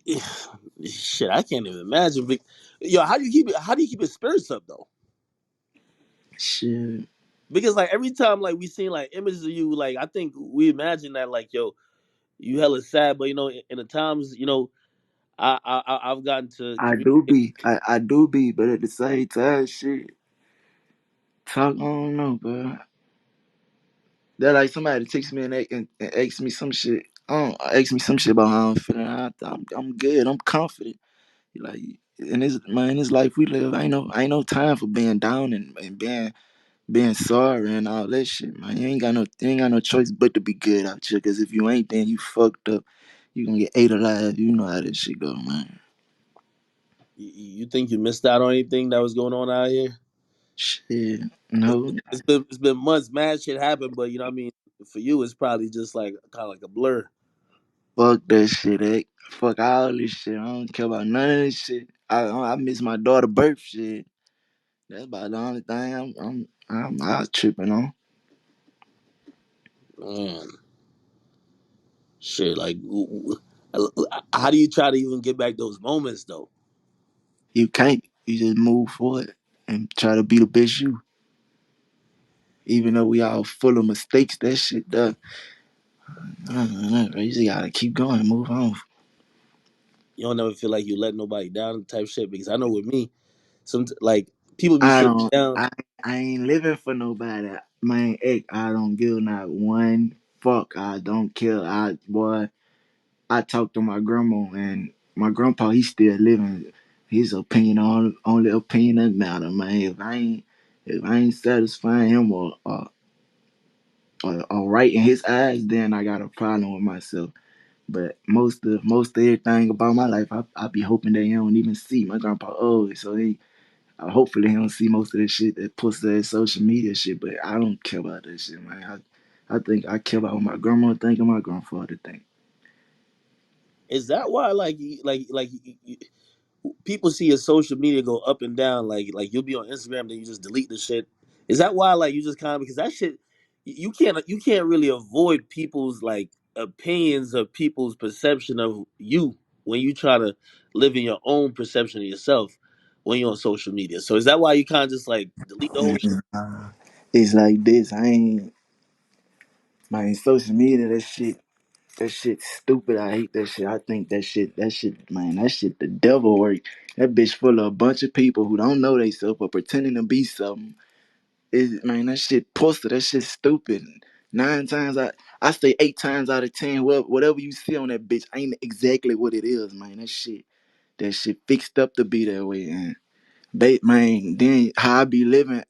Shit, I can't even imagine. Yo, how do you keep it? How do you keep your spirits up though? Shit, Because like every time like we seen like images of you, like I think we imagine that like yo, you hella sad, but in the times I've gotten to communicate. I do be, but at the same time, shit, talk, I don't know, bro. That like somebody text me and ask me some shit. Ask me some shit about how I'm feeling. I'm good. I'm confident. Like in this life we live, ain't no time for being down and being sorry and all that shit, man. You ain't got no choice but to be good out here. Cause if you ain't, then you fucked up. You gonna get ate alive. You know how this shit go, man. You think you missed out on anything that was going on out here? Shit, It's, no. it's been months. Mad shit happened, but you know what I mean. For you, it's probably just like kind of like a blur. Fuck that shit, eh? Fuck all this shit. I don't care about none of this shit. I miss my daughter's birth shit. That's about the only thing I was tripping on. Man, shit. Like, how do you try to even get back those moments though? You can't. You just move forward and try to be the best you. Even though we all full of mistakes, that shit, you just gotta keep going, move on. You don't never feel like you let nobody down type shit. Because I know with me, some like people be I sitting don't. down. I ain't living for nobody. Man, heck, I don't give not one fuck. I don't care. I talked to my grandma and my grandpa. He still living. His opinion only opinion that matter, man. If I ain't satisfying him or right in his eyes, then I got a problem with myself. But most of everything about my life, I be hoping that he don't even see. My grandpa old, so hopefully he don't see most of this shit that puts that social media shit. But I don't care about that shit, man. I think I care about what my grandma think and my grandfather think. Is that why people see your social media go up and down? Like you'll be on Instagram, then you just delete the shit. Is that why like you just kind of because that shit you can't really avoid people's like opinions of people's perception of you when you try to live in your own perception of yourself when you're on social media. So is that why you kind of just like delete the whole shit? It's like this. I ain't my social media. That shit stupid. I hate that shit. I think man, that shit the devil work. That bitch full of a bunch of people who don't know they self or pretending to be something. Man, that shit pussy. That shit stupid. Nine times I say 8 times out of 10, whatever you see on that bitch ain't exactly what it is, man. That shit fixed up to be that way, and man, then how I be living,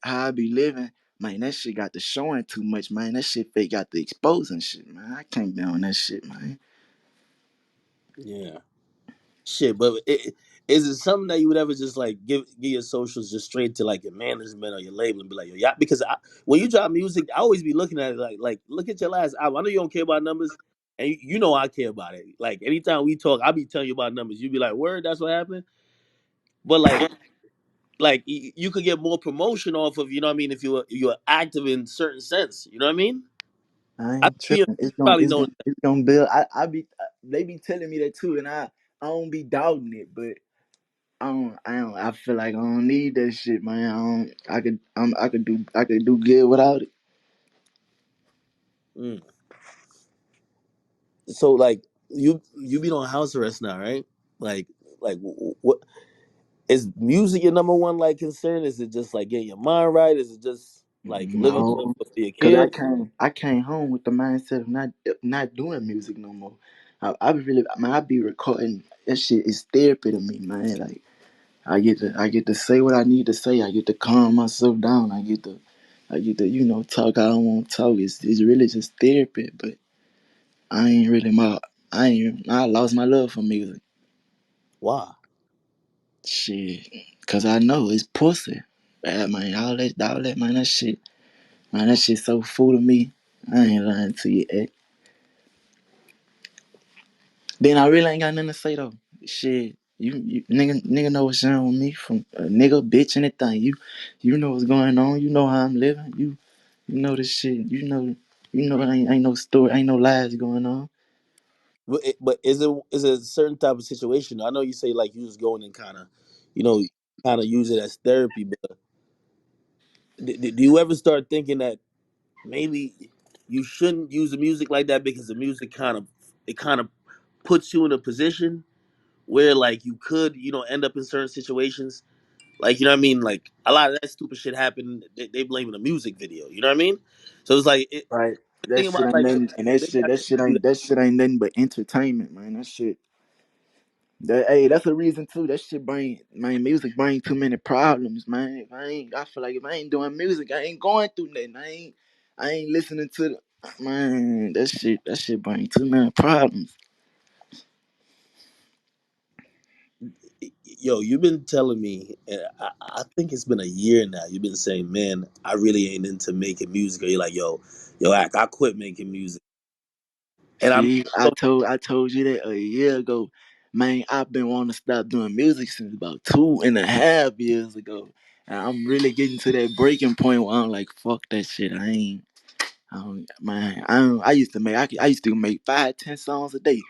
man, that shit got the showing too much, man. That shit fake got the exposing shit, man. I can't be on that shit, man. Yeah. Shit, but is it something that you would ever just like give your socials just straight to like your management or your label and be like, yo, yeah, because when you drop music, I always be looking at it like look at your last album. I know you don't care about numbers, and you know I care about it. Like anytime we talk, I be telling you about numbers. You be like, word, that's what happened. But like you could get more promotion off of, you know what I mean, if you're active in certain sense. You know what I mean? I I ain't you tripping. probably know that. It's gonna build. They be telling me that too, and I don't be doubting it, but I feel like I don't need that shit, man. I could do good without it. Mm. So like you be on house arrest now, right? Like what is music your number one like concern? Is it just like getting your mind right? Is it just like living No, for your cause kid? I came home with the mindset of not doing music no more. I be really, man, I be recording. That shit is therapy to me, man. Like I get to say what I need to say. I get to calm myself down. I get to talk how I want to talk. It's really just therapy. But I ain't really my I lost my love for music. Why? Shit, cause I know it's pussy. Man, all that, man, that shit so full of me. I ain't lying to you. Then I really ain't got nothing to say though. Shit, you nigga know what's wrong with me from a nigga, bitch, anything. You know what's going on. You know how I'm living. You know this shit. You know ain't no story, ain't no lies going on. But is it a certain type of situation? I know you say like you just going and kind of, you know, kind of use it as therapy. But do you ever start thinking that maybe you shouldn't use the music like that because the music kind of puts you in a position where like you could end up in certain situations, like you know what I mean, like a lot of that stupid shit happened. They blaming the music video, you know what I mean? So it's like Right. That think shit about ain't like nothing, and that maybe shit, I shouldn't do that. that shit ain't nothing but entertainment, man. That shit. That hey, that's a reason too. That shit bring man, music bring too many problems, man. I feel like if I ain't doing music, I ain't going through nothing. I ain't listening to the man. That shit bring too many problems. Yo, you've been telling me, and I think it's been a year now. You've been saying, man, I really ain't into making music. Or you're like, yo, I quit making music, and I'm See, so I told you that a year ago. Man, I've been wanting to stop doing music since about 2.5 years ago. And I'm really getting to that breaking point where I'm like, fuck that shit. I used to I used to make 5, 10 songs a day.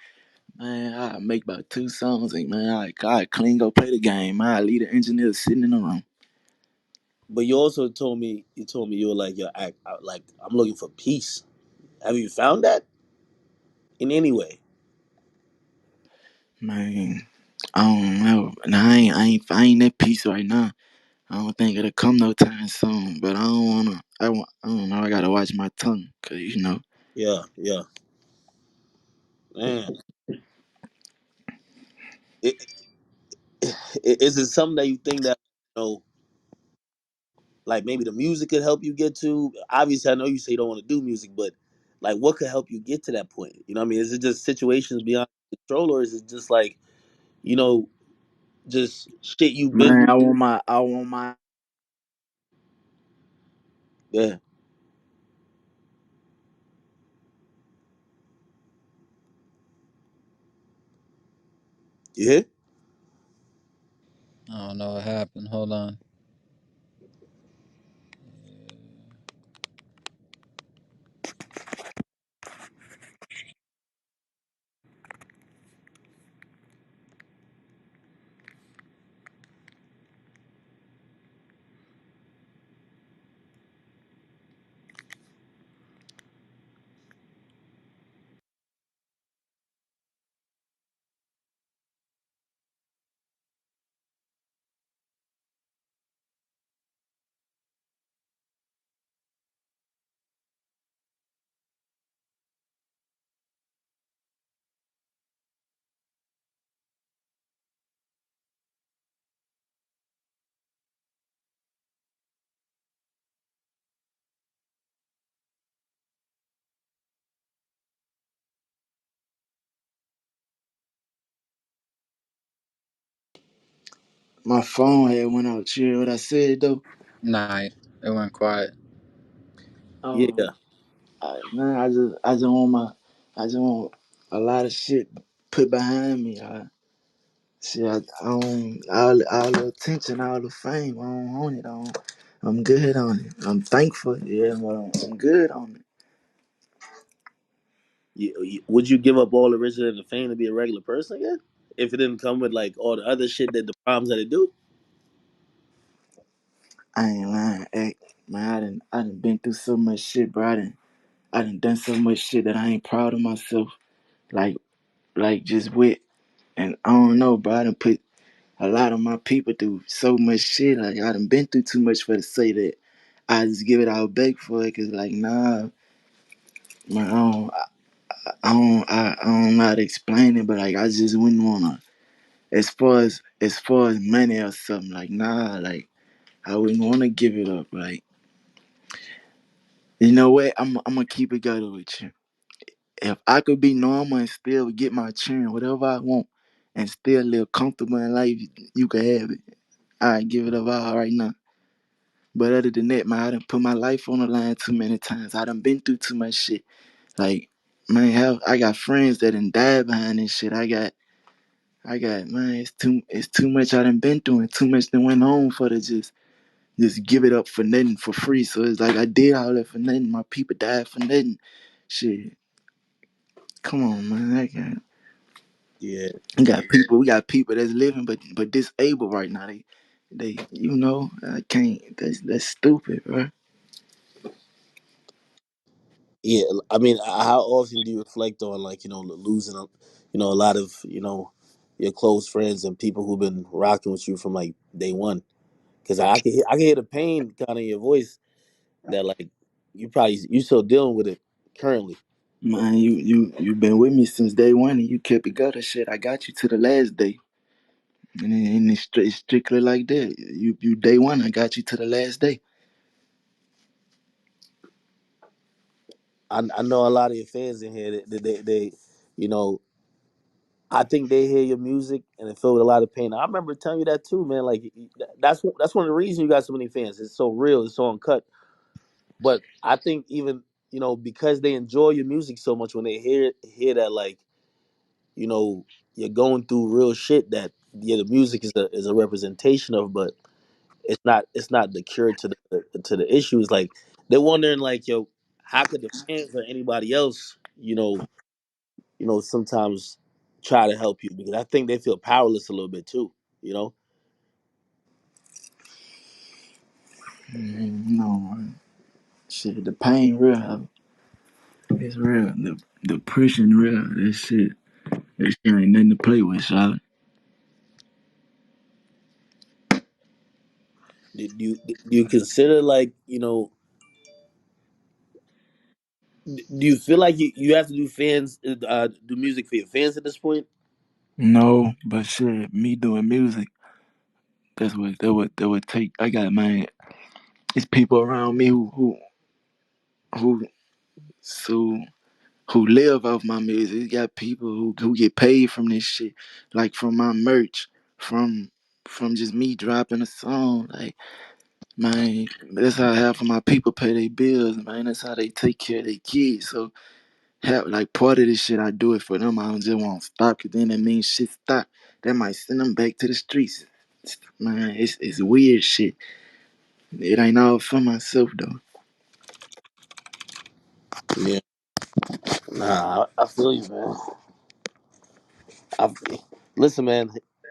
Man, I make about 2 songs and man, I clean go play the game. Man, I leave the engineer sitting in the room. but you also told me you were like, like I'm looking for peace. Have you found that in any way? Man, I don't know. Nah, I ain't that peace right now. I don't think it'll come no time soon. But I don't wanna. I don't know. I gotta watch my tongue, cause you know. Yeah, yeah, man. It, is it something that you think that like maybe the music could help you get to? Obviously, I know you say you don't want to do music, but like, what could help you get to that point? You know what I mean? Is it just situations beyond control, or is it just like you know, just shit you've been Man, through? I want my. Yeah, you hear? I don't know what happened. Hold on. My phone had went out. Chill. What I said though. Nah, it went quiet. Yeah, Man, I just want I just want a lot of shit put behind me. I don't all the attention, all the fame. I don't want it. I'm good on it. I'm thankful. Yeah, but I'm good on it. would you give up all the riches and the fame to be a regular person again? If it didn't come with like all the other shit that the problems that it do? I ain't lying. Hey, man, I done been through so much shit, bro. I done done so much shit that I ain't proud of myself. Like, just with, and I don't know, bro. I done put a lot of my people through so much shit. Like, I done been through too much for to say that I just give it all back for it. Cause like, nah, man, I don't know how to explain it, but like, I just wouldn't wanna. As far as money or something, like, nah, like, I wouldn't wanna give it up. Like, you know what? I'm gonna keep it going with you. If I could be normal and still get my children, whatever I want, and still live comfortable in life, you can have it. I give it up all right now. But other than that, man, I done put my life on the line too many times. I done been through too much shit. Like, man, hell, I got friends that done died behind this shit. Man, it's too much I done been through and too much that went on for to just give it up for nothing for free. So it's like I did all that for nothing. My people died for nothing. Shit, come on, man. Yeah, We got people that's living but disabled right now. They I can't. That's stupid, bro. yeah. I mean, how often do you reflect on like losing a lot of your close friends and people who've been rocking with you from like day one? Because I can hear the pain kind of in your voice that like you still dealing with it currently. Man, you been with me since day one, and you kept it gutter shit. I got you to the last day, and it's strictly like that. You day one, I got you to the last day. I know a lot of your fans in here. They you know, I think they hear your music and they feel with a lot of pain. I remember telling you that too, man. Like that's one of the reasons you got so many fans. It's so real. It's so uncut. But I think even because they enjoy your music so much, when they hear that like you know you're going through real shit that the music is a representation of, but it's not the cure to the issues. Like they're wondering like how could the fans or anybody else sometimes try to help you, because I think they feel powerless a little bit too. You know, No, man. Shit, the pain real. It's real. The depression real. That shit ain't nothing to play with, Charlotte. do you consider like do you feel like you have to do music for your fans at this point? No, but shit, me doing music. That would take. I got man. It's people around me who so who live off my music. You got people who get paid from this shit, like from my merch, from from just me dropping a song. Like man, that's how half of my people pay their bills. Man, that's how they take care of their kids. So have like part of this shit, I do it for them. I don't just want to stop, cause then that means shit stop. That might send them back to the streets. Man, it's weird shit. It ain't all for myself though. Yeah, nah, I feel you, man. I, Listen, man.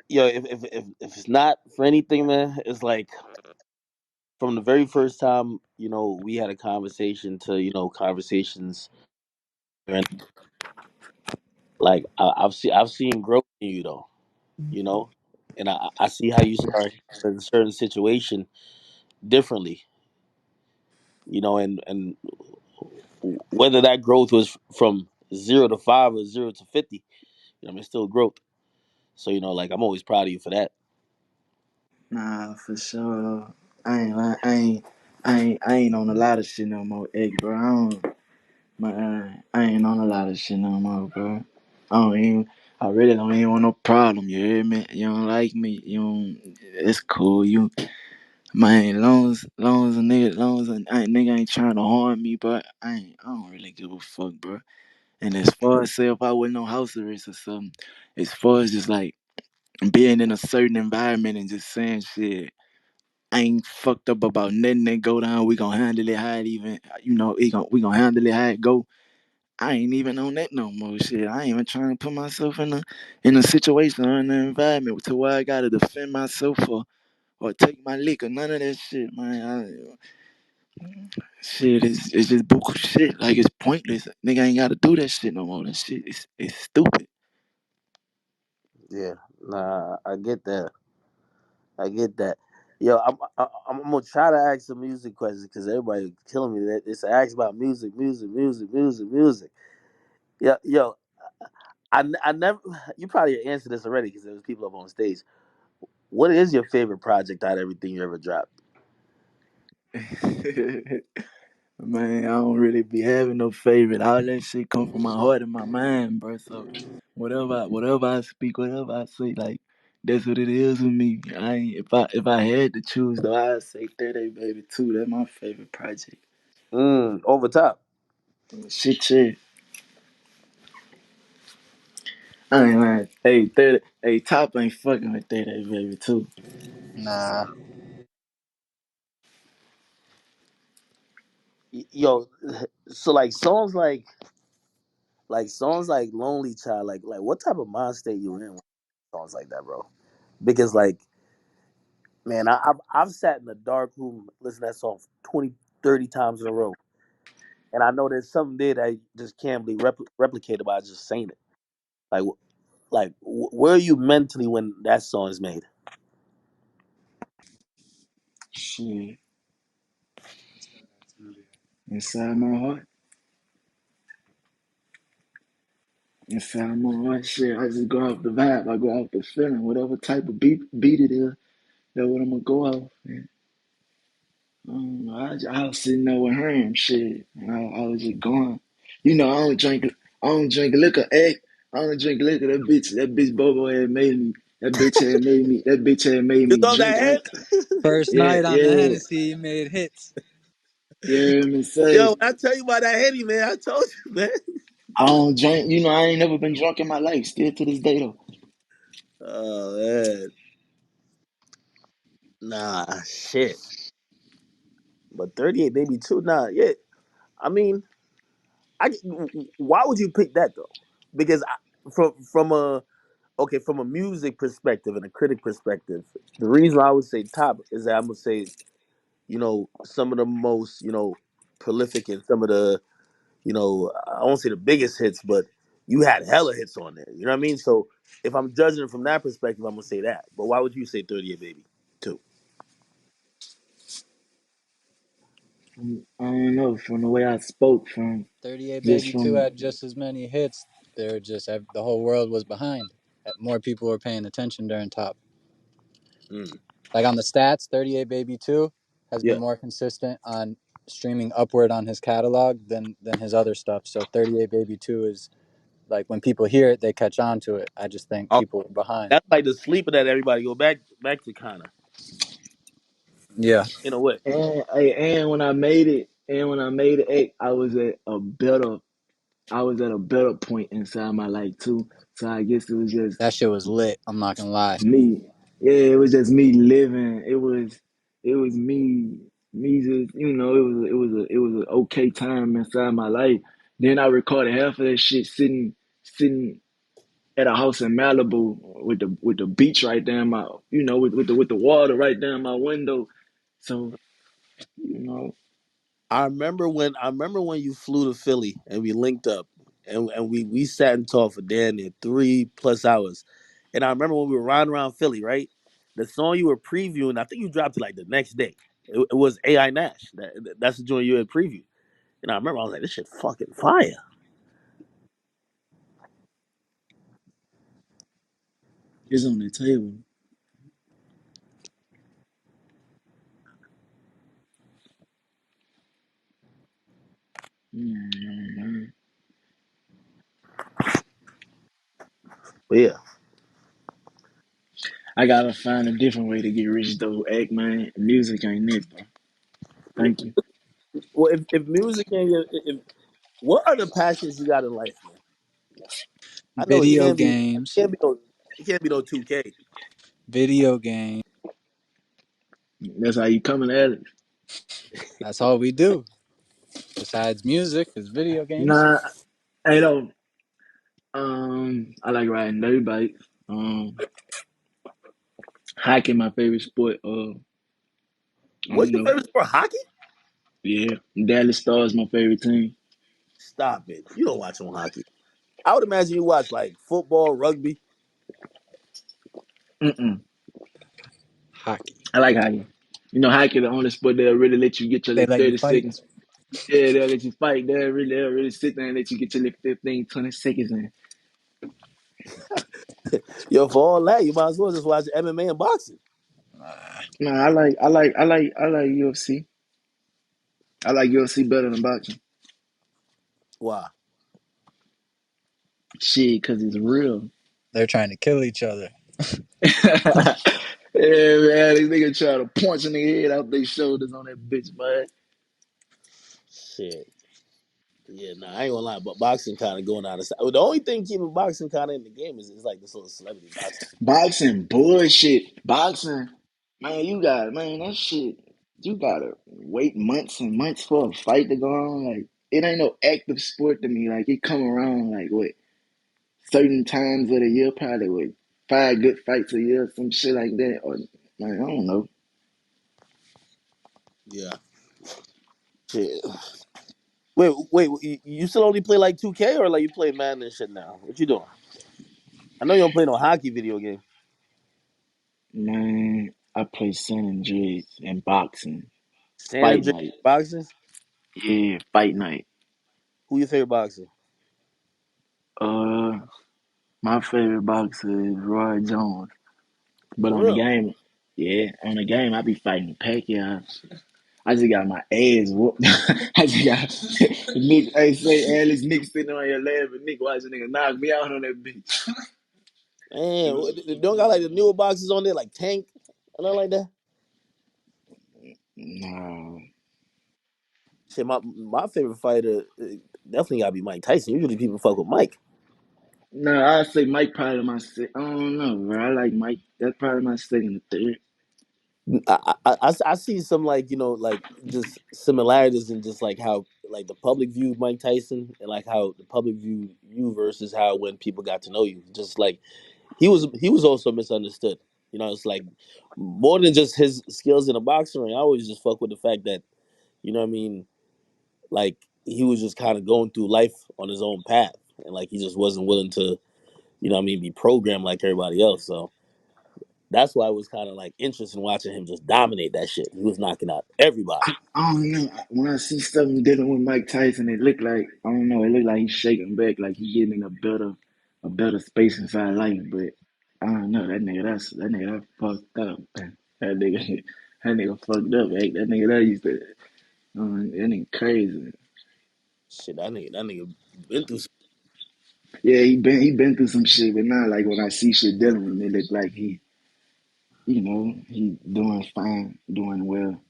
If it's not for anything, man, it's like from the very first time we had a conversation to conversations, and like I've seen growth in you though, you know, and I see how you start in a certain situation differently, and whether that growth was from 0 to 5 or 0 to 50, I mean, it's still growth. So like I'm always proud of you for that. Nah, for sure though. I ain't on a lot of shit no more, egg, bro. I ain't on a lot of shit no more, bro. I don't even. I really don't even want no problem. You hear me? You don't like me. You don't. It's cool. You man, long as a nigga ain't trying to harm me, but I don't really give a fuck, bro. And as far as say if I was no house arrest or something, as far as just like being in a certain environment and just saying shit, I ain't fucked up about nothing that go down. We gonna handle it how it even, we gonna handle it how it go. I ain't even on that no more shit. I ain't even trying to put myself in a situation or in an environment to where I gotta defend myself or take my lick or none of that shit, man. Shit it's just buku shit. Like it's pointless. Nigga ain't gotta do that shit no more. That shit is it's stupid. Yeah, nah, I get that. I get that. Yo, I'm gonna try to ask some music questions because everybody killing me. That it's ask about music, music, music, music, music. Yeah, yo, I never. You probably answered this already because there was people up on stage. What is your favorite project out of everything you ever dropped? Man, I don't really be having no favorite. All that shit come from my heart and my mind, bro. So whatever I speak, whatever I say, like that's what it is with me. I ain't, if I had to choose though, I'd say 30 Baby too. That's my favorite project. Over top. Shit. I ain't lying. Hey, 30, hey, Top ain't fucking with 30 Baby too. Nah. Yo, so like songs like like songs like Lonely Child, like what type of mind state you in with songs like that, bro? Because like, man, I've sat in a dark room listening to that song 20, 30 times in a row. And I know there's something there that just can't be replicated by just saying it. Like, where are you mentally when that song is made? Shit, inside my heart, inside my heart, shit. I just go off the vibe. I go off the feeling, whatever type of beat it is. That's what I'm gonna go off. Man. I was sitting there with her and shit, and I was just going. You know, I don't drink liquor. I don't drink liquor. That bitch Bobo had made me. That bitch had made You me thought drink. that hit? First Yeah, night on the yeah, Hennessy, he made hits. yeah. Let me say, Yo, when I tell you about that Henny, man, I told you, man. I don't drink. You know, I ain't never been drunk in my life. Still to this day though. Oh man, nah, shit. But 38 baby too. Nah, yeah. I mean, I why would you pick that though? Because from a okay, from a music perspective and a critic perspective, the reason I would say top is that I'm gonna say, some of the most, prolific and some of the, I won't say the biggest hits, but you had hella hits on there. You know what I mean? So if I'm judging it from that perspective, I'm gonna say that. But why would you say 38 baby too? I don't know from the way I spoke, from 38 just Baby 2 from had just as many hits. They're just the whole world was behind. More people were paying attention during top. Mm, Like on the stats, 38 Baby 2 has been yeah. more consistent on streaming upward on his catalog than his other stuff. So 38 Baby 2 is like when people hear it, they catch on to it. I just think Oh, people were behind. that's like the sleeper that everybody go back to kind of Yeah, in a way. and when I made it, I was at a better point inside my life too. So I guess it was just that shit was lit. I'm not gonna lie. me. Yeah, it was just me living. It was me just it was an okay time inside my life. Then I recorded half of that shit sitting at a house in Malibu with the beach right there in my with the water right there in my window. So you know, I remember when you flew to Philly and we linked up and we sat and talked for damn near 3+ hours. And I remember when we were riding around Philly, right? The song you were previewing, I think you dropped it like the next day. It was AI Nash. That's the joint you had previewed. And I remember I was like, this shit fucking fire. it's on the table. Mm, But yeah. I gotta find a different way to get rich though. Act man, music ain't it, bro. Thank you. Well, if music ain't if what other passions you got in life, man? I know Video games, it can't be no 2K. video game. That's how you coming at it. That's all we do. Besides music, is video games. Nah, I don't. I like riding dirt bikes. Hiking my favorite sport. I What's don't your know. favorite sport? Hockey? Yeah, Dallas Stars my favorite team. Stop it. You don't watch on hockey. I would imagine you watch like football, rugby. Mm-mm. Hockey. I like hockey. You know, hockey the only sport that'll really let you get your They little let you 30 fight. seconds. Yeah, they'll let you fight. They'll really sit there and let you get your little 15, 20 seconds in. Yo, for all that, you might as well just watch MMA and boxing. Nah, I like UFC. I like UFC better than boxing. Wow. Shit, cause it's real. They're trying to kill each other. Yeah, man, these niggas try to punch in the head out their shoulders on that bitch, man. Shit. Yeah, nah, I ain't gonna lie, but boxing kind of going out of style. The only thing keeping boxing kind of in the game is like this little celebrity boxing. Boxing, bullshit. Boxing, man, that shit, you gotta wait months and months for a fight to go on. Like, it ain't no active sport to me. Like it come around like what certain times of the year, probably with 5 good fights a year, some shit like that. Or like I don't know. Yeah. Shit. Wait. You still only play like 2K or like you play Madden and shit now? What you doing? I know you don't play no hockey video game. Man, I play San Andreas and boxing, San fight Andreas night. boxing. Yeah, fight night. Who your favorite boxer? Uh, my favorite boxer is Roy Jones. But For on the real? game, yeah, on the game I be fighting Pacquiao. I just got my ass whooped. I just got Nick. Hey, say Alice Nick sitting on your lap, and Nick watching nigga knock me out on that bitch. Man, they don't got like the newer boxes on there like Tank or nothing like that. No, Shit, my favorite fighter definitely gotta be Mike Tyson. Usually people fuck with Mike. no, I say Mike probably my second. I don't know, bro. I like Mike. That's probably my second or third. I see some like like just similarities in just like how like the public viewed Mike Tyson and like how the public viewed you versus how when people got to know you. Just like he was also misunderstood. It's like more than just his skills in the boxing ring. I always just fuck with the fact that what I mean, like he was just kind of going through life on his own path, and like he just wasn't willing to what I mean, be programmed like everybody else. So that's why it was kind of like interesting watching him just dominate that shit. He was knocking out everybody. I don't know. When I see something dealing with Mike Tyson, it look like I don't know. It look like he's shaking back, like he getting in a better space inside life. But I don't know. That nigga that fucked up. Man. That nigga fucked up. Hey, that nigga that used to. That nigga crazy. Shit, that nigga been through. Yeah, he been through some shit, but now like when I see shit dealing with him, it look like he doing fine, doing well.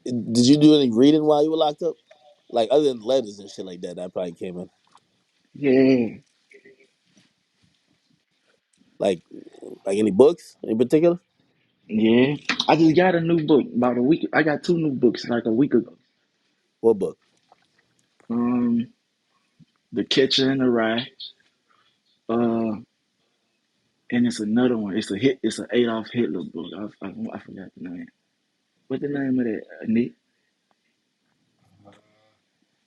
Did you do any reading while you were locked up? Like other than letters and shit like that, that probably came in. Yeah, Like like any books in particular? yeah. I just got a new book about a week. I got two new books like a week ago. What book? Um, The Catcher in the Rye. Uh, and it's another one. It's a hit. It's an Adolf Hitler book. I forgot the name. What the name of that? Nick?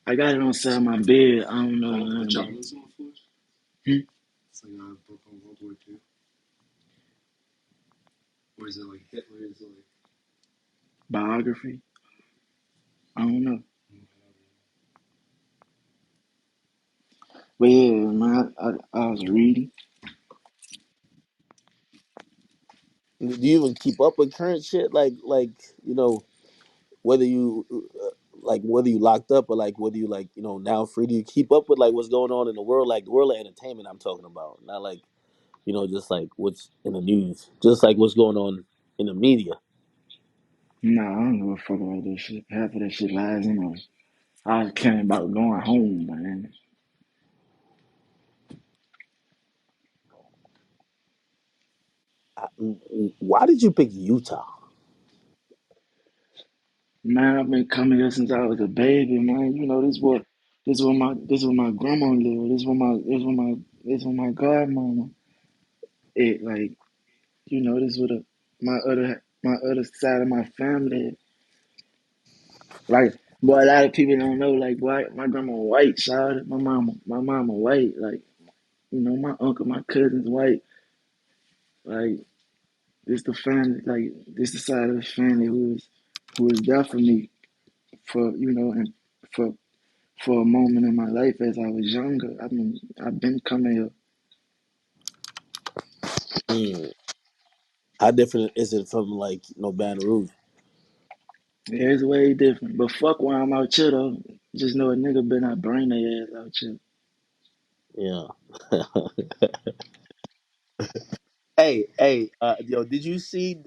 I got it on side of my bed. I don't know the name of it. Hmm? Biography? I don't know. But yeah, man, I was reading. Do you even keep up with current shit? Like whether you like whether you locked up or like whether you like now free. Do you keep up with like what's going on in the world, like the world of entertainment? I'm talking about, not like just like what's in the news, just like what's going on in the media. Nah, I don't give a fuck about this shit. Half of that shit lies anyway. I was caring about going home, man. I, why did you pick Utah? Man, I've been coming here since I was a baby, man. You know, this where my grandma lived. This where my godmama. It like, this where my other side of my family. Like, boy, a lot of people don't know. Like, boy, my grandma white, child. My mama white. Like, my uncle, my cousins white. Like, this the family. Like, this the side of the family who was there for me for and for for a moment in my life as I was younger. I've been coming here. Mm. How different is it from like Baton Rouge? Yeah, it's way different. But fuck why I'm out here though. Just know a nigga better not bring their ass out here. Yeah. Hey, yo, did you see?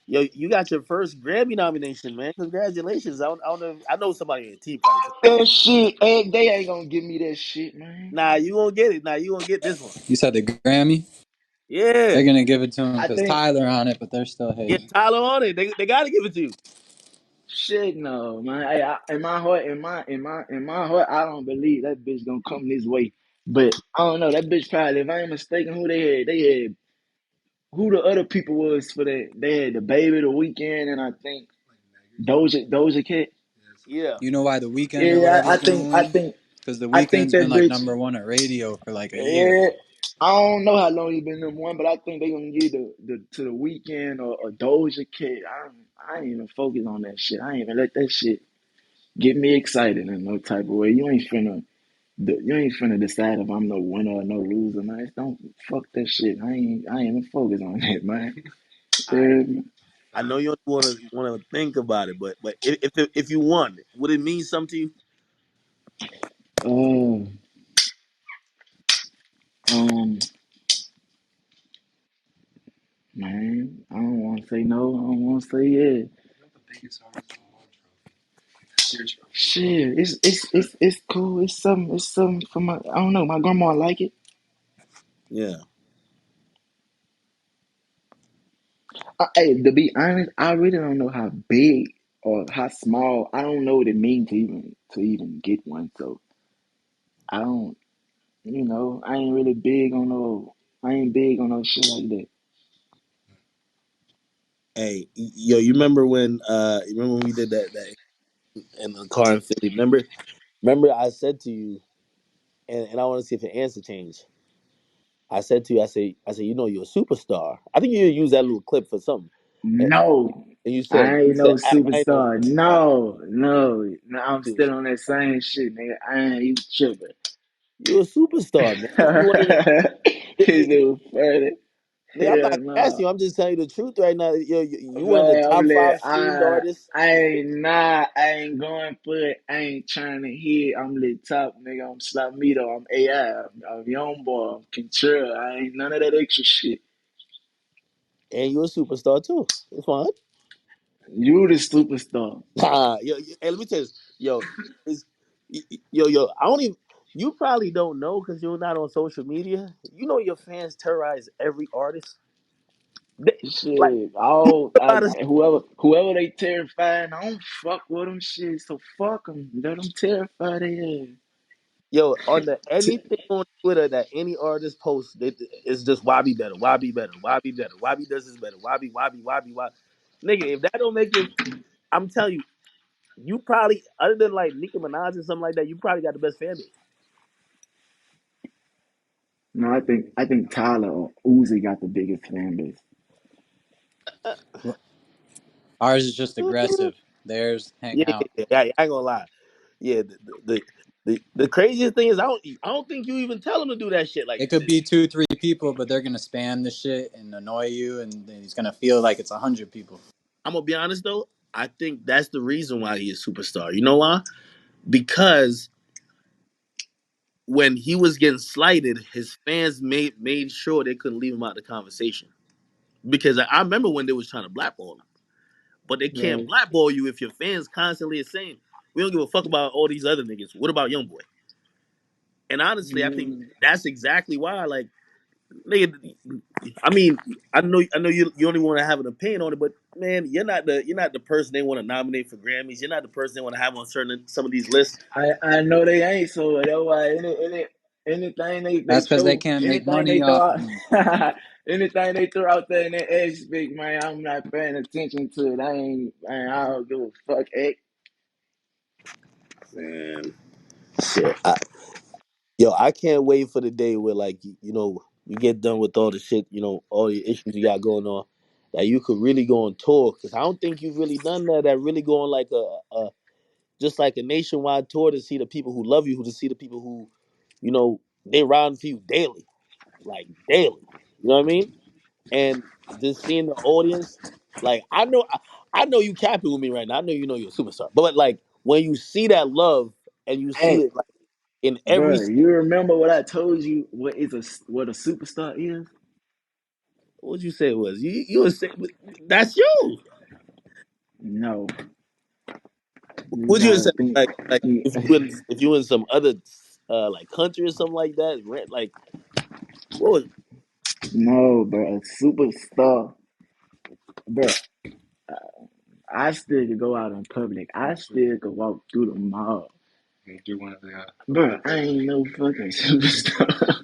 Yo, you got your first Grammy nomination, man. Congratulations! I don't know. I know somebody in your team probably took it. That shit, they ain't gonna give me that shit, man. Nah, you won't get it. Nah, you won't get this one. You said the Grammy? Yeah, They're gonna give it to him I because think Tyler on it, but they're still yeah. hating. Tyler on it. They got to give it to you. Shit, no, man. In my heart, in my heart, I don't believe that bitch gonna come this way. But I don't know. That bitch probably, if I ain't mistaken, who they had who the other people was for that. They had the baby, the weekend, and I think Doja Cat. Yeah. You know why the weekend or Yeah, whatever's gonna win? Because the I think weekend's that been like bitch. number one at radio for like a year. Yeah, I don't know how long he been number one, but I think they gonna give the to the weekend or Doja Cat. I ain't even focus on that shit. I ain't even let that shit get me excited in no type of way. You ain't finna decide if I'm no winner or no loser, man. Don't fuck that shit. I ain't even focus on that, man. I Yeah. I know you don't want to think about it, but if you won, would it mean something to you? Oh, um, man, I don't want to say no. I don't want to say yeah. Shit, it's cool. It's something for my. I don't know. My grandma like it. Yeah. Hey, to be honest, I really don't know how big or how small. I don't know what it means to even get one. So I don't. I ain't really big on no. I ain't big on no shit like that. Hey, yo, you remember when we did that in the car in Philly? Remember I said to you, and I want to see if your answer changed. I said to you, I said, you're a superstar. I think you used that little clip for something, and, No, and I you ain't no said, I ain't no superstar. superstar. No, I'm You still on that same shit, nigga. I ain't you tripping. you a superstar, man. You want to? This dude funny. Nigga, I'm Hell not gassing no. you. I'm just telling you the truth right now. You one of the Man, top five streamed artists. I ain't going for it. I ain't trying to hit. I'm lit top, nigga. I'm Slamito. I'm AI. I'm Youngboy. I'm Control. I ain't none of that extra shit. And you're a superstar too. It's fine. You the superstar. Hey, let me tell you, this. It's, yo. I don't even. You probably don't know because you're not on social media. You know your fans terrorize every artist. They, like Shit, about to, whoever they terrified, I don't fuck with them. Shit, so fuck them. Let them terrify they on the ass. anything on Twitter that any artist posts, it's just why be better, why be better, why be better, why be does this better, why be. Nigga, if that don't make you, I'm telling you, you probably other than like Nicki Minaj and something like that, you probably got the best fan base. No, I think Tyler or Uzi got the biggest fan base. Ours is just aggressive. Theirs hang Yeah, out. I ain't gonna lie. Yeah, the craziest thing is I don't think you even tell him to do that shit. Like It could be two, three people, but they're gonna spam the shit and annoy you, and then he's gonna feel like it's 100 people. I'm gonna be honest though, I think that's the reason why he is superstar. You know why? Because when he was getting slighted, his fans made sure they couldn't leave him out of the conversation. Because I remember when they was trying to blackball him, but they can't Right. blackball you if your fans constantly are saying, "We don't give a fuck about all these other niggas. What about Youngboy?" And honestly, I think Mm, that's exactly why. Like, nigga, I mean, I know you only want to have an opinion on it, but man, you're not the person they want to nominate for Grammys. You're not the person they want to have on some of these lists. I know they ain't, so that's why anything they That's because they throw can't make anything money they throw off out of me. anything they throw out there in that aspect, man, I'm not paying attention to it. I don't give a fuck. Man, shit. I can't wait for the day where like you get done with all the shit, all the issues you got going on, that you could really go on tour. Because I don't think you've really done that. That really go on like a just like a nationwide tour to see the people who love you, who to see the people who, they round for you daily, like daily. You know what I mean? And just seeing the audience, like I know you capping with me right now. I know you're a superstar, but like when you see that love and you see Hey, it like in every, bro, you remember what I told you? What a superstar is? what you say it was you would say that's you. No, you What you would gotta say think. like if you in some other like country or something like that, like what was No, bro, a superstar, bro. I still could go out in public. I still could walk through the mall. Bro, I ain't no fucking superstar.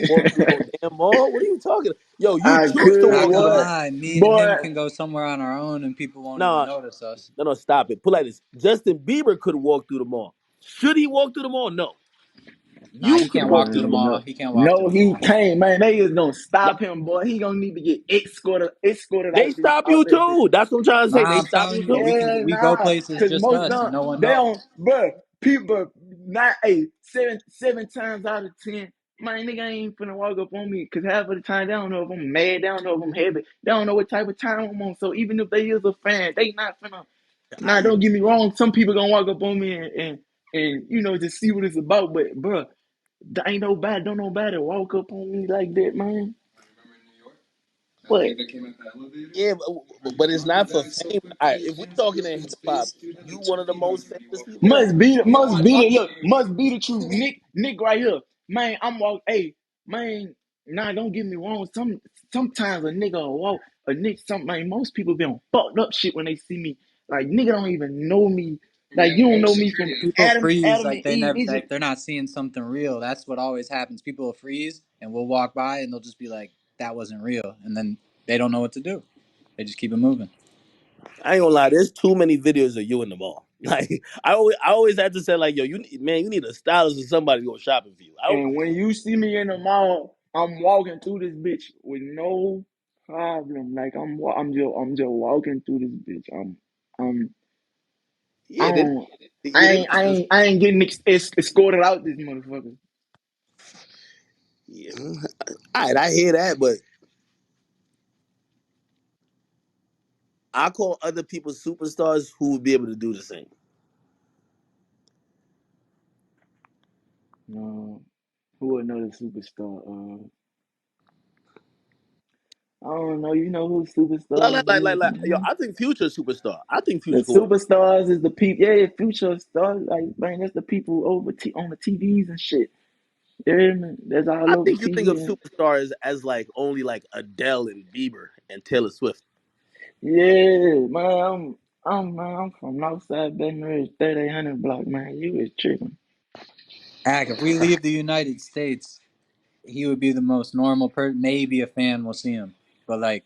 Walk through no damn mall. What are you talking? Yo, you I choose to could, Not walk through gonna the boy. mall. lie, me and him Boy, can go somewhere on our own and people won't even Nah, notice us. no, stop it. Put like this. Justin Bieber could walk through the mall. Should he walk through the mall? No. Nah, You he could can't walk walk through through the the mall. mall. no, He can't walk through no, the he mall. can't, man. They just gonna Why? stop him, boy. He gonna need to get escorted They stop you out this bitch. too. That's what I'm trying to say. They Nah, I'm stop you telling you, too. we go Nah, places cause just most us and done no one they knows. don't, bruh, people not seven times out of 10. My nigga ain't finna walk up on me, cause half of the time they don't know if I'm mad, they don't know if I'm heavy, they don't know what type of time I'm on. So even if they is a fan, they not finna. I Nah, don't get me wrong. Some people gonna walk up on me and just see what it's about. But bruh, ain't nobody, don't nobody walk up on me like that, man. What? yeah, but it's not for fame. All right, if we talking in hip hop, you one of the most famous people in hip Must be the truth. Nick right here. Man, I'm walk hey, man, nah, don't get me wrong. Sometimes a nigga will walk a nigga some man, most people be on fucked up shit when they see me. Like nigga don't even know me. Like you don't know me from People freeze Adam like and they Eve. never It's just, like they're not seeing something real. That's what always happens. People will freeze and we'll walk by and they'll just be like, "That wasn't real," and then they don't know what to do. They just keep it moving. I ain't gonna lie, there's too many videos of you in the mall. Like I always have to say like, yo, you need a stylist or somebody to go shopping for you. I don't. and when you see me in the mall, I'm walking through this bitch with no problem. Like I'm just walking through this bitch. I'm I Yeah, don't yeah, they I ain't getting escorted out this motherfucker. yeah. All right, I hear that, but I call other people superstars who would be able to do the same. No, who another superstar? I don't know. You know who superstars is, Yo, man? I think Future a superstar. I think The Future could walk. superstars is the people. Yeah, future stars. Like man, that's the people over on the TVs and shit. Yeah, man, that's I all over think you think of TV. And superstars as like only like Adele and Bieber and Taylor Swift. yeah, man, I'm from Northside Baton Rouge, 3800 block, man. You was tripping. Heck, if we leave the United States, he would be the most normal person. Maybe a fan will see him, but like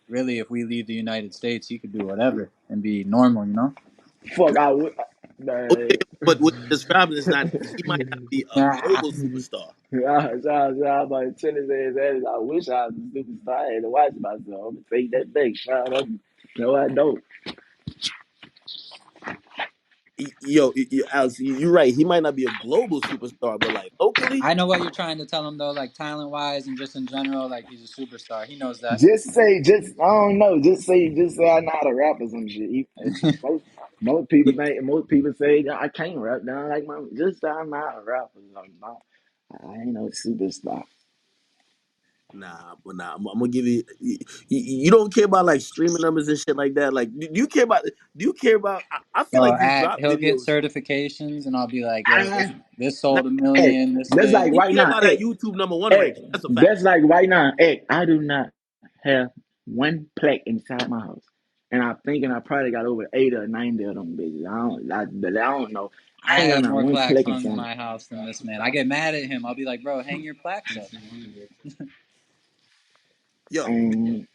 really, if we leave the United States, he could do whatever and be normal. You know? Fuck, I would. Okay, Man. but what you're describing is not. He might not be a global superstar. I about to tell his ass, I wish I was a superstar. I had to watch myself. I'm gonna take that back. Shout out. No, I don't. Yo, Alex, you're right. He might not be a global superstar, but like locally, I know what you're trying to tell him though, like talent wise and just in general, like he's a superstar. He knows that. I don't know. Just say I know how to rap or some shit. Most, most people say I can't rap. Down like my, just say I know how to rap or something. I ain't no superstar. I'm gonna give you don't care about like streaming numbers and shit like that. Like, do you care about? Do you care about? I feel So like you drop he'll get videos. certifications, and I'll be like, "Yo, I, this Now, sold a hey, million. This that's did." like he right care now. about that Hey, YouTube number one hey, ranking. That's a fact. that's like right now. Hey, I do not have one plaque inside my house, and I'm thinking I probably got over 80 or 90 of them bitches. But I don't know. I I ain't got have not more one plaques plaque hung in inside. my house than this man. I get mad at him. I'll be like, "Bro, hang your plaques up." Yo, And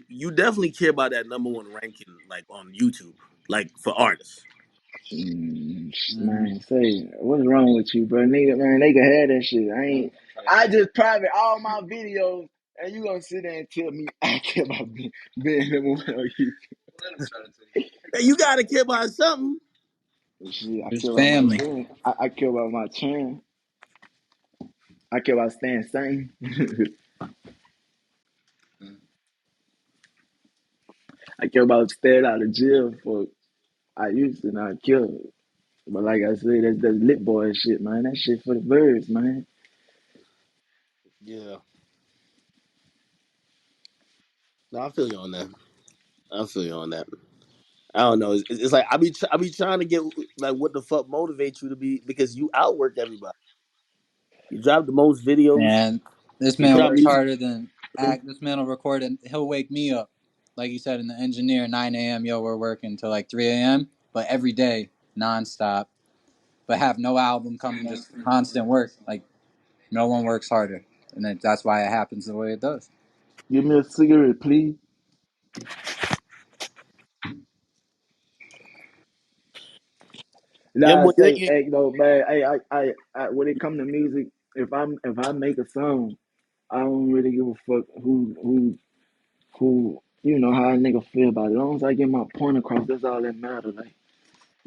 you definitely care about that number one ranking, like on YouTube, like for artists. Mm. man, say what's wrong with you, bro? Nigga, man, they can have that shit. I just private all my videos, and you gonna sit there and tell me I care about being number one on YouTube? Hey, you gotta care about something. Shit, I There's care about my family. chin. I care about my chin. I care about staying sane. I care about staying out of jail for I used to not kill. But like I said, that's lit boy shit, man. That shit for the birds, man. Yeah, no, I feel you on that. I feel you on that. I don't know. It's like I be trying to get like what the fuck motivates you to be because you outwork everybody. You drop the most videos. And this You man put out works music. harder than act. This man will record and he'll wake me up. like you said, in the engineer, 9 a.m. Yo, we're working till like 3 a.m. But every day, nonstop. But have no album coming, just constant work. Like no one works harder, and that's why it happens the way it does. Give me a cigarette, please. Yeah, Nah, boy. say, hey, no, man. Hey, when it come to music, if I make a song, I don't really give a fuck who, how a nigga feel about it. As long as I get my point across, that's all that matters. Like,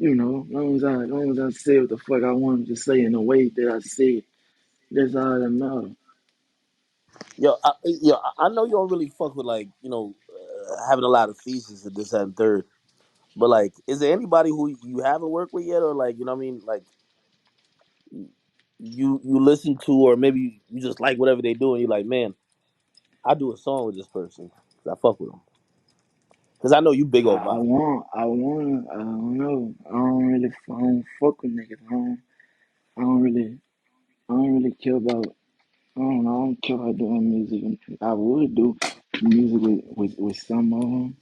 as long as I say what the fuck I wanted to say in the way that I say it, that's all that matters. I know you don't really fuck with like having a lot of features and this that, and third. But like, is there anybody who you haven't worked with yet, or like you know what I mean, like you listen to, or maybe you just like whatever they do, and you're like, man, I do a song with this person 'cause I fuck with them. Because I know you big old body. I don't know. I don't fuck with niggas. I don't really, I don't really care about. I don't know. I don't care about doing music. I would do music with some of them.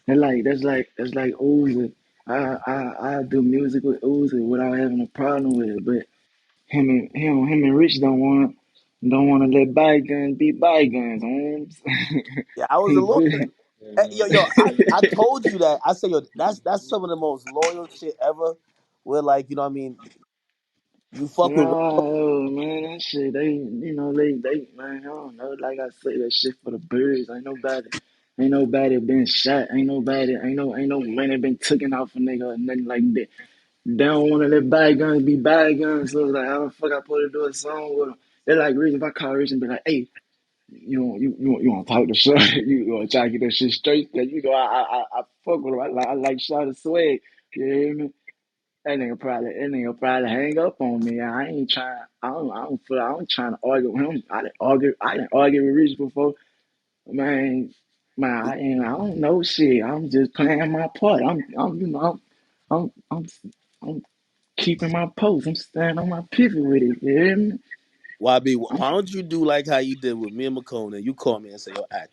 That's like Uzi. I do music with Uzi without having a problem with it. But him and Rich don't want to let bygones be bygones. Yeah, I was a He loyal. feel- I told you that. I say, yo, that's some of the most loyal shit ever. Where like, you know what I mean, you fuck with Nah, man, that shit, man, I don't know. Like I say, that shit for the birds. Ain't nobody been shot. Ain't no money been taken off a nigga or nothing like that. They don't want to let bygones be bygones. So it's like, how the fuck I supposed to do a song with them? They're like, Rich, if I call Rich and be like, hey, you want to talk to Short? You want to try to get that shit straight? Cause I fuck with him. I like Short swag. You hear me? That nigga probably hang up on me. I ain't trying. I don't trying to argue with him. I didn't argue with Rich before. Man, I don't know shit. I'm just playing my part. I'm keeping my post. I'm standing on my pivot with it. You hear me? YB. Why don't you do like how you did with me and McCone? You call me and say, yo, act.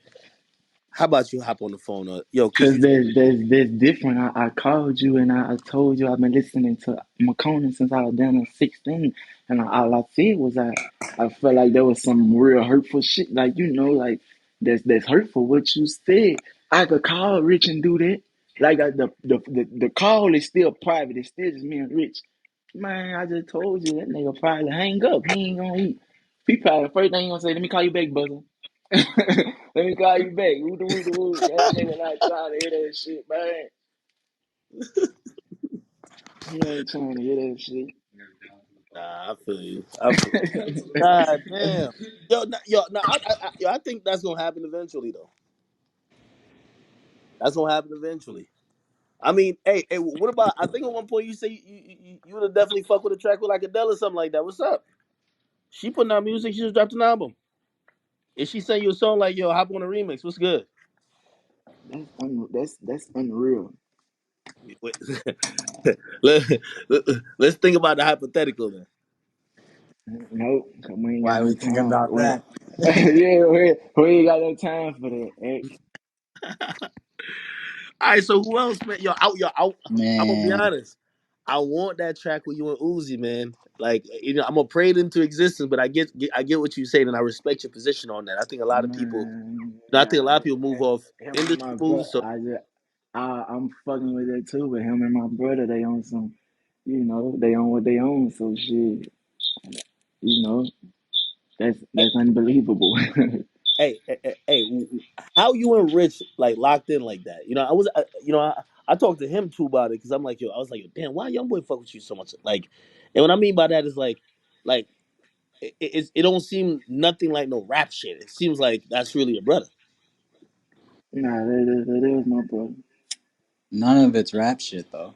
How about you hop on the phone? Yo, could Cause you? there's different. I called you and I told you I've been listening to McConan since I was down at 16, and all I said was I felt like there was some real hurtful shit. Like like that's hurtful. What you said, I could call Rich and do that. Like the call is still private. It's still just me and Rich. Man, I just told you that nigga probably hang up. He ain't gonna eat. He probably the first thing he gonna say, let me call you back, brother. Let me call you back. Woo the woo the woo. That nigga not trying to hear that shit, man. He ain't trying to hear that shit. Nah, I feel you. I feel. God damn. I think that's gonna happen eventually, though. That's gonna happen eventually. I mean, hey, what about? I think at one point you say you would have definitely fuck with a track with like Adele or something like that. What's up? She putting out music. She just dropped an album. If she send you a song like yo, hop on a remix. What's good? That's unreal. Wait, let, let's think about the hypothetical then. Nope, 'cause we ain't got Why are no we thinking time. about that? Yeah, we ain't got no time for that. All right, so who else, man? I'm gonna be Man, honest. I want that track with you and Uzi, man. Like, I'm gonna pray it into existence, but I get what you saying, and I respect your position on that. I think a lot of people, Man, I think a lot of people move off him and industry my moves. brother, So, I'm fucking with that too. But him and my brother, they own some, they own what they own. So shit, you know, hey, that's unbelievable. how you and Rich like locked in like that? I talked to him too about it because I'm like, yo, I was like, yo, damn, why young boy fuck with you so much? Like, and what I mean by that is like it don't seem nothing like no rap shit. It seems like that's really a brother. Nah, that is my brother. none of it's rap shit though.